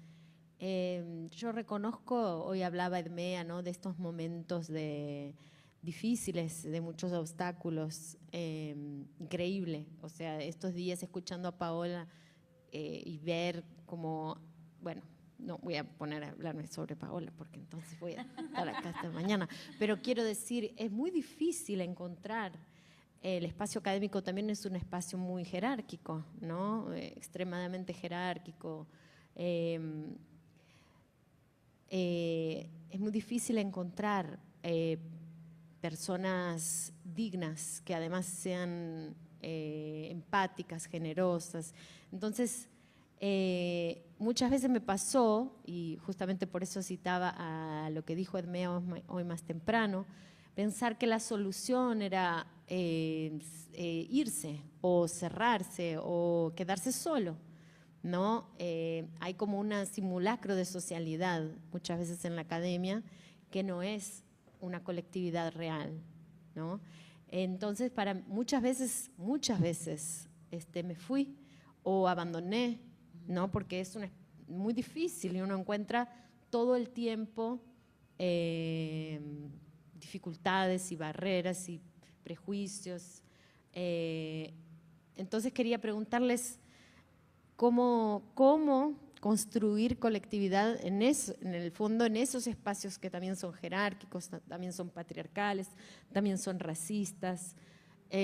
Yo reconozco, hoy hablaba Edmea, ¿no?, de estos momentos difíciles, de muchos obstáculos, increíble. O sea, estos días escuchando a Paola y ver cómo, bueno, no voy a poner a hablarme sobre Paola porque entonces voy a estar acá hasta mañana, pero quiero decir, es muy difícil encontrar. El espacio académico también es un espacio muy jerárquico, ¿no? Extremadamente jerárquico. Es muy difícil encontrar personas dignas que además sean empáticas, generosas. Entonces, muchas veces me pasó, y justamente por eso citaba a lo que dijo Edmea hoy más temprano, pensar que la solución era irse o cerrarse o quedarse solo, ¿no? Hay como un simulacro de socialidad muchas veces en la academia que no es una colectividad real, ¿no? Entonces, muchas veces me fui o abandoné, ¿no? Porque es muy difícil y uno encuentra todo el tiempo dificultades y barreras y prejuicios. Entonces quería preguntarles cómo construir colectividad en el fondo, en esos espacios que también son jerárquicos, también son patriarcales, también son racistas,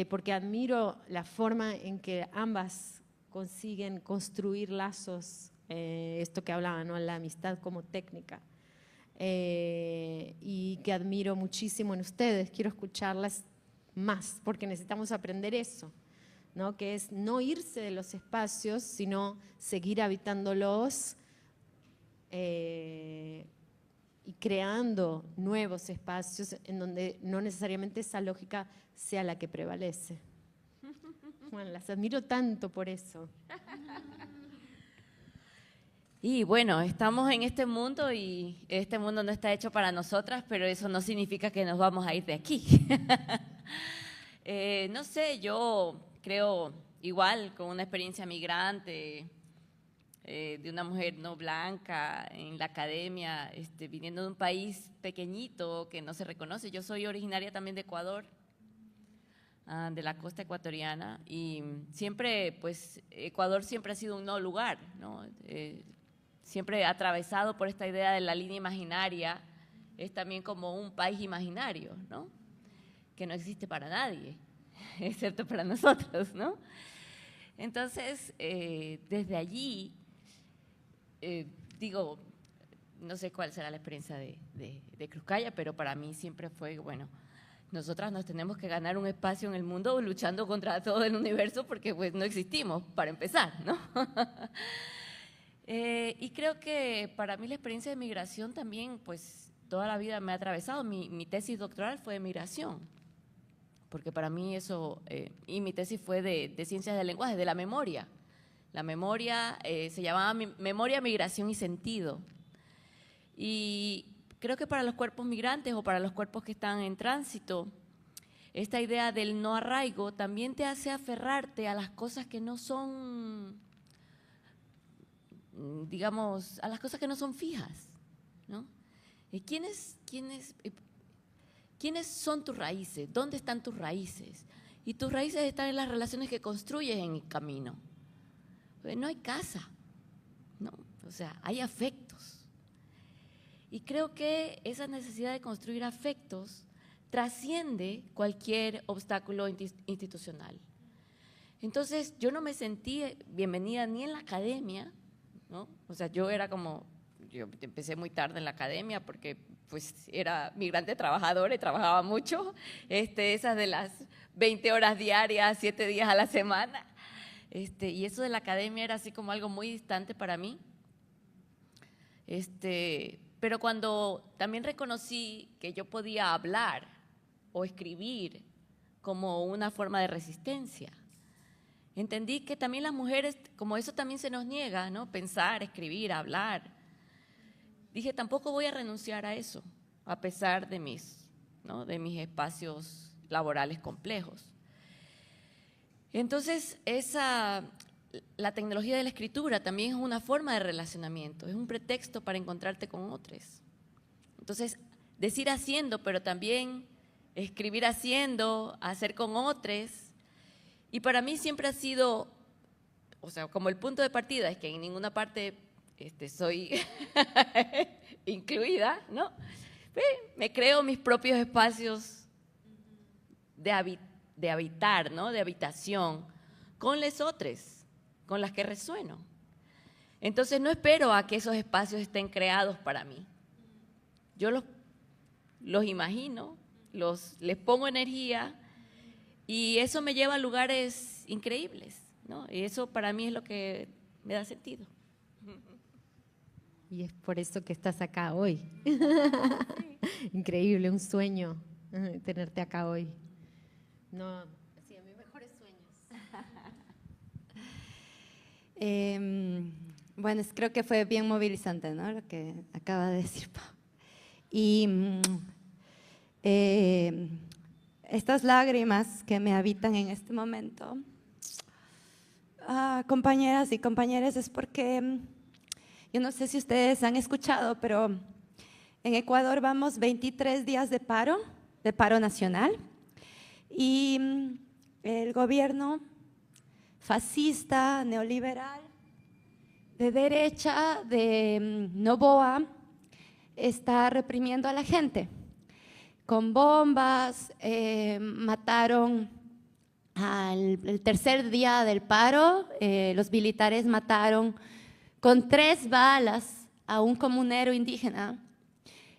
porque admiro la forma en que ambas consiguen construir lazos, esto que hablaba, ¿no? La amistad como técnica, y que admiro muchísimo en ustedes. Quiero escucharlas más, porque necesitamos aprender eso, ¿no? Que es no irse de los espacios, sino seguir habitándolos y creando nuevos espacios en donde no necesariamente esa lógica sea la que prevalece. Bueno, las admiro tanto por eso. Y bueno, estamos en este mundo y este mundo no está hecho para nosotras, pero eso no significa que nos vamos a ir de aquí. No sé, yo creo igual con una experiencia migrante, de una mujer no blanca en la academia, viniendo de un país pequeñito que no se reconoce. Yo soy originaria también de Ecuador, de la costa ecuatoriana, y siempre, pues, Ecuador siempre ha sido un no lugar, ¿no? Siempre atravesado por esta idea de la línea imaginaria, es también como un país imaginario, ¿no? Que no existe para nadie, excepto para nosotros, ¿no? Entonces, desde allí, digo, no sé cuál será la experiencia de Cruzcaya, pero para mí siempre fue, bueno, nosotras nos tenemos que ganar un espacio en el mundo luchando contra todo el universo porque pues no existimos, para empezar, ¿no? Y creo que para mí la experiencia de migración también, pues toda la vida me ha atravesado. Mi tesis doctoral fue de migración, porque para mí eso, y mi tesis fue de ciencias del lenguaje, de la memoria. La memoria se llamaba Memoria, Migración y Sentido. Y creo que para los cuerpos migrantes o para los cuerpos que están en tránsito, esta idea del no arraigo también te hace aferrarte a las cosas que no son, digamos, a las cosas que no son fijas, ¿no? ¿Quiénes son tus raíces? ¿Dónde están tus raíces? Y tus raíces están en las relaciones que construyes en el camino. No hay casa, ¿no? O sea, hay afectos. Y creo que esa necesidad de construir afectos trasciende cualquier obstáculo institucional. Entonces, yo no me sentí bienvenida ni en la academia, ¿no? O sea, yo empecé muy tarde en la academia porque pues era migrante trabajadora y trabajaba mucho, esas de las 20 horas diarias, 7 días a la semana, y eso de la academia era así como algo muy distante para mí. Pero cuando también reconocí que yo podía hablar o escribir como una forma de resistencia, entendí que también las mujeres, como eso también se nos niega, ¿no? Pensar, escribir, hablar. Dije, tampoco voy a renunciar a eso, a pesar de mis espacios laborales complejos. Entonces, la tecnología de la escritura también es una forma de relacionamiento, es un pretexto para encontrarte con otros. Entonces, decir haciendo, pero también escribir haciendo, hacer con otros. Y para mí siempre ha sido, o sea, como el punto de partida es que en ninguna parte soy incluida, ¿no? Me creo mis propios espacios de habitar, ¿no? De habitación con les otros, con las que resueno. Entonces no espero a que esos espacios estén creados para mí. Yo los imagino, les pongo energía y eso me lleva a lugares increíbles, ¿no? Y eso para mí es lo que me da sentido. Y es por eso que estás acá hoy. Increíble, un sueño tenerte acá hoy. No, sí, a mis mejores sueños. Bueno, creo que fue bien movilizante, ¿no? Lo que acaba de decir Pau. Y estas lágrimas que me habitan en este momento compañeras y compañeros, es porque yo no sé si ustedes han escuchado, pero en Ecuador vamos 23 días de paro nacional, y el gobierno fascista, neoliberal, de derecha, de Noboa, está reprimiendo a la gente con bombas. Mataron el tercer día del paro, los militares mataron con 3 balas a un comunero indígena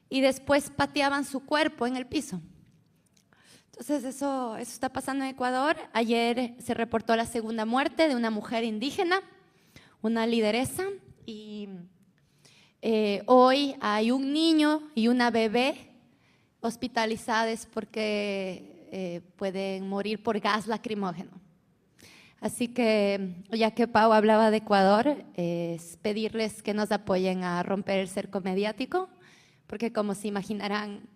y después pateaban su cuerpo en el piso. Entonces eso está pasando en Ecuador. Ayer se reportó la segunda muerte de una mujer indígena, una lideresa, y hoy hay un niño y una bebé hospitalizadas porque pueden morir por gas lacrimógeno. Así que, ya que Pau hablaba de Ecuador, es pedirles que nos apoyen a romper el cerco mediático, porque como se imaginarán,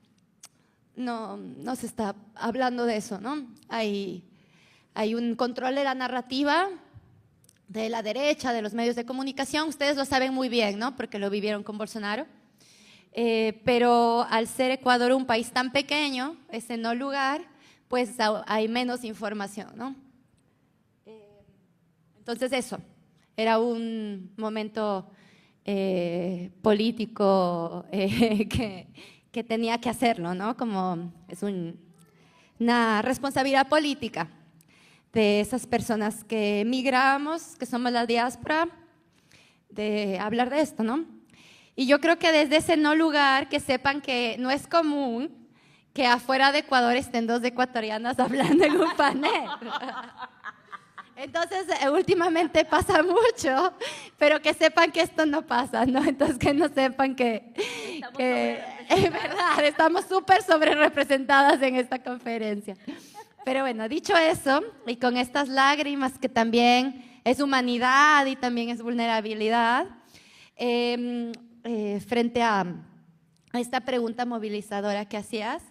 no se está hablando de eso, ¿no? Hay un control de la narrativa de la derecha, de los medios de comunicación. Ustedes lo saben muy bien, ¿no? Porque lo vivieron con Bolsonaro. Pero al ser Ecuador un país tan pequeño, ese no lugar, pues hay menos información, ¿no? Entonces eso, era un momento político que tenía que hacerlo, ¿no? Como es una responsabilidad política de esas personas que emigramos, que somos la diáspora, de hablar de esto, ¿no? Y yo creo que desde ese no lugar, que sepan que no es común que afuera de Ecuador estén 2 ecuatorianas hablando en un panel. Entonces, últimamente pasa mucho, pero que sepan que esto no pasa, ¿no? Entonces, que no sepan que es verdad, estamos súper sobre representadas en esta conferencia. Pero bueno, dicho eso, y con estas lágrimas que también es humanidad y también es vulnerabilidad, frente a esta pregunta movilizadora que hacías,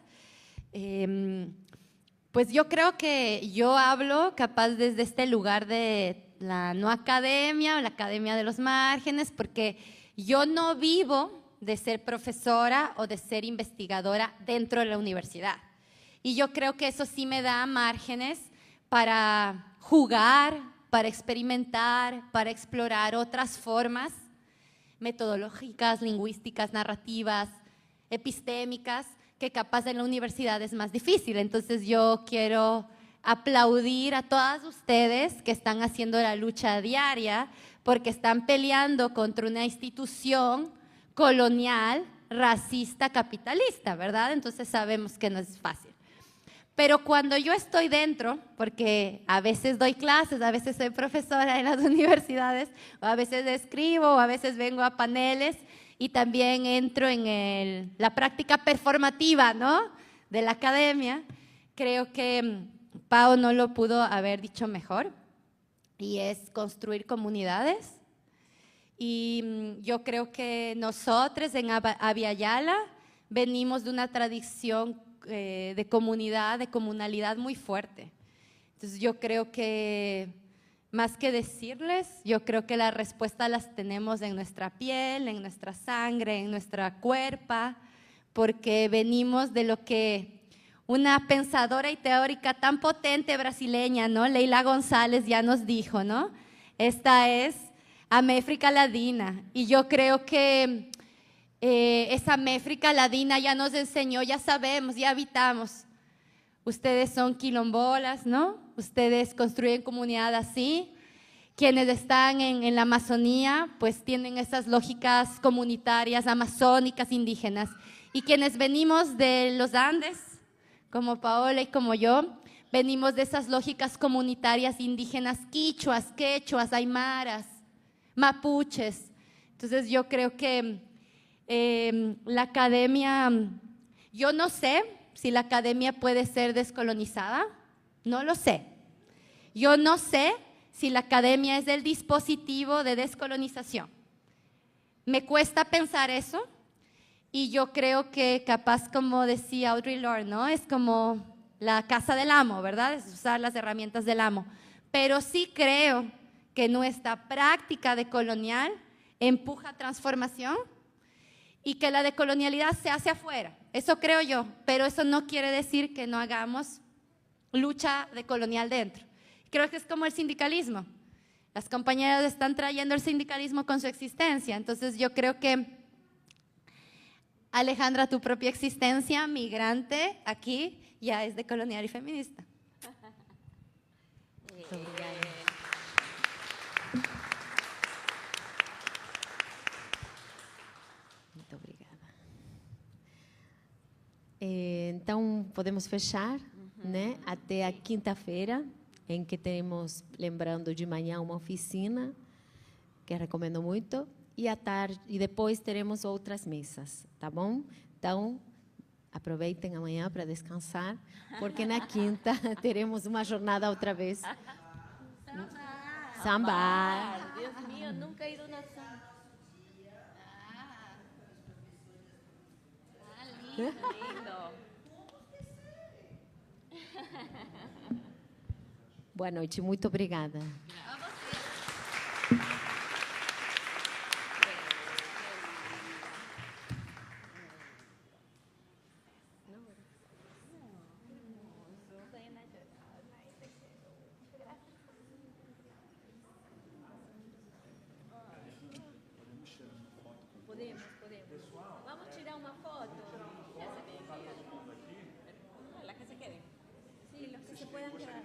pues yo creo que yo hablo capaz desde este lugar de la no academia o la academia de los márgenes, porque yo no vivo de ser profesora o de ser investigadora dentro de la universidad. Y yo creo que eso sí me da márgenes para jugar, para experimentar, para explorar otras formas metodológicas, lingüísticas, narrativas, epistémicas, que capaz en la universidad es más difícil. Entonces yo quiero aplaudir a todas ustedes que están haciendo la lucha diaria, porque están peleando contra una institución colonial, racista, capitalista, ¿verdad? Entonces sabemos que no es fácil. Pero cuando yo estoy dentro, porque a veces doy clases, a veces soy profesora en las universidades, o a veces escribo, o a veces vengo a paneles, y también entro en la práctica performativa, ¿no?, de la academia, creo que Pau no lo pudo haber dicho mejor, y es construir comunidades. Y yo creo que nosotros en Abya Yala venimos de una tradición de comunidad, de comunalidad muy fuerte. Entonces yo creo que más que decirles, yo creo que la respuesta las tenemos en nuestra piel, en nuestra sangre, en nuestra cuerpa, porque venimos de lo que una pensadora y teórica tan potente brasileña, ¿no?, Leila González, ya nos dijo, ¿no? Esta es América Latina. Y yo creo que esa América Latina ya nos enseñó, ya sabemos, ya habitamos. Ustedes son quilombolas, ¿no? Ustedes construyen comunidad así. Quienes están en la Amazonía, pues tienen esas lógicas comunitarias, amazónicas, indígenas. Y quienes venimos de los Andes, como Paola y como yo, venimos de esas lógicas comunitarias indígenas, quichuas, quechuas, aymaras, mapuches. Entonces yo creo que la academia, yo no sé si la academia puede ser descolonizada, no lo sé. Yo no sé si la academia es el dispositivo de descolonización. Me cuesta pensar eso, y yo creo que capaz, como decía Audre Lorde, ¿no?, es como la casa del amo, ¿verdad? Es usar las herramientas del amo. Pero sí creo que nuestra práctica decolonial empuja transformación y que la decolonialidad se hace afuera. Eso creo yo, pero eso no quiere decir que no hagamos lucha decolonial dentro. Creo que es como el sindicalismo. Las compañeras están trayendo el sindicalismo con su existencia, entonces yo creo que Alejandra, tu propia existencia migrante aquí ya es decolonial y feminista. Muito obrigada. Então, podemos fechar, né? Até a quinta-feira, em que teremos, lembrando, de manhã uma oficina, que recomendo muito, e à tarde, e depois teremos outras mesas, tá bom? Então, aproveitem amanhã para descansar, porque na quinta teremos uma jornada outra vez. Samba. Dios mío, nunca he ido a una samba. Lindo. Boa noite, muito obrigada. Podemos. Vamos a tirar una foto. La que se quede. Sí, los que se puedan quedar.